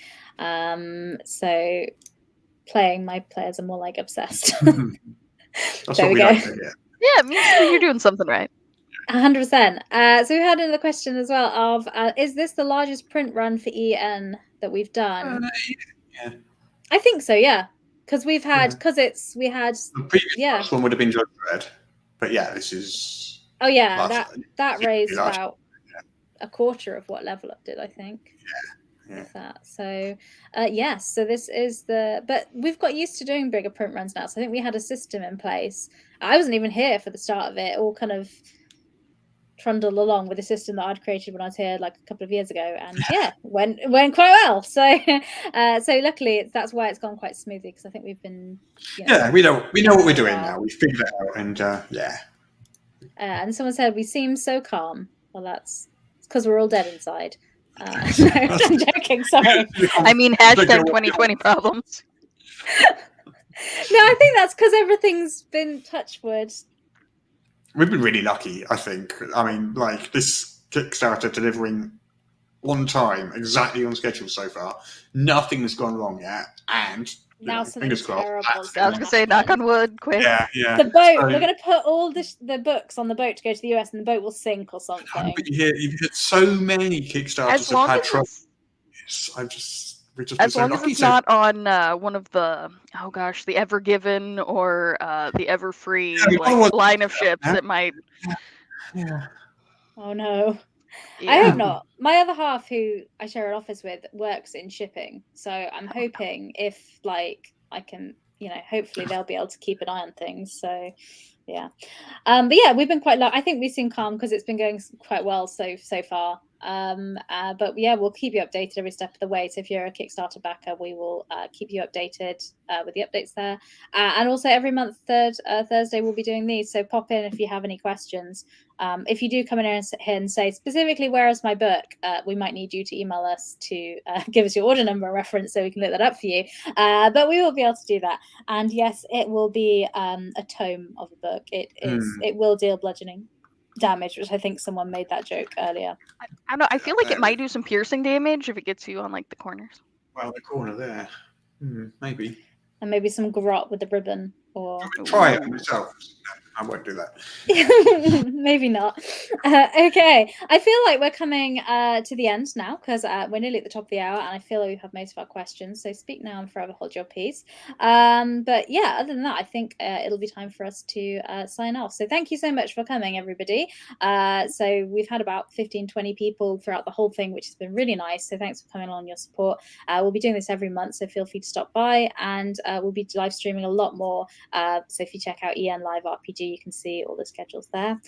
So my players are more like obsessed. That's there what we we go. like to hear. Yeah, me too. You're doing something right. 100%. So we had another question as well of, is this the largest print run for EN that we've done? Yeah. I think so, yeah. Because we had the previous one would have been Judge Dredd, but yeah, this is. Oh yeah, that raised about a quarter of what Level Up did, I think. Yeah. That. So yes, so this is but we've got used to doing bigger print runs now, so I think we had a system in place. I wasn't even here for the start of it. All kind of trundled along with a system that I'd created when I was here like a couple of years ago, and went quite well. So so luckily that's why it's gone quite smoothly, because I think we've been we know what we're doing now. We figured it out, and and someone said we seem so calm. Well, that's because we're all dead inside. No, I'm joking, sorry. I mean, hashtag 2020 problems. No, I think that's because everything's been touch wood. We've been really lucky, I think. I mean, like, this Kickstarter delivering on time, exactly on schedule so far. Nothing's gone wrong yet, and now fingers crossed. I was going to say, knock on wood, quick. Yeah. The boat. We're going to put all the books on the boat to go to the US, and the boat will sink or something. But you've hit so many Kickstarters have had trouble. As long as it's not on one of the the Ever Given or the Ever Free line of ships that might. Yeah. Oh no. Yeah. I hope not. My other half, who I share an office with, works in shipping, so I'm hoping if I can, hopefully they'll be able to keep an eye on things. So, yeah. But yeah, we've been quite lucky. I think we've seen calm because it's been going quite well so far. But yeah, we'll keep you updated every step of the way. So if you're a Kickstarter backer, we will keep you updated with the updates there. And also every month, third Thursday, we'll be doing these. So pop in if you have any questions. If you do come in here and say specifically, where is my book? We might need you to email us to give us your order number and reference so we can look that up for you. But we will be able to do that. And yes, it will be a tome of a book. It will deal bludgeoning damage, which I think someone made that joke earlier. I don't know. I feel like it might do some piercing damage if it gets you on like the corners. Well, the corner there. Maybe. And maybe some grot with the ribbon, or try it myself. I won't do that. maybe not. Okay, I feel like we're coming to the end now because we're nearly at the top of the hour, and I feel like we have most of our questions. So speak now and forever hold your peace. But yeah, other than that, I think it'll be time for us to sign off. So thank you so much for coming, everybody. So we've had about 15-20 people throughout the whole thing, which has been really nice. So thanks for coming along, your support. We'll be doing this every month, so feel free to stop by, and we'll be live streaming a lot more. So if you check out EN Live RPG, you can see all the schedules there.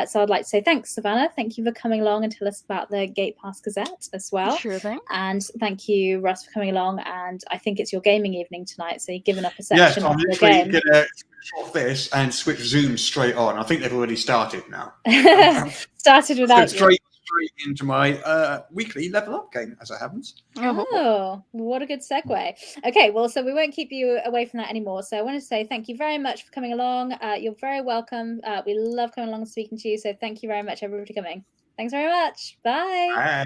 So I'd like to say thanks, Savannah. Thank you for coming along and tell us about the Gate Pass Gazette as well. Sure thing. And thank you, Russ, for coming along. And I think it's your gaming evening tonight, so you've given up a section I'm of your literally game. going to switch off this and switch Zoom straight on. I think they've already started now. Started without you. Straight into my weekly level up game, as it happens. Oh, what a good segue. Okay, well, so we won't keep you away from that anymore. So I want to say thank you very much for coming along. You're very welcome. We love coming along and speaking to you. So thank you very much, everybody, for coming. Thanks very much. Bye. Bye.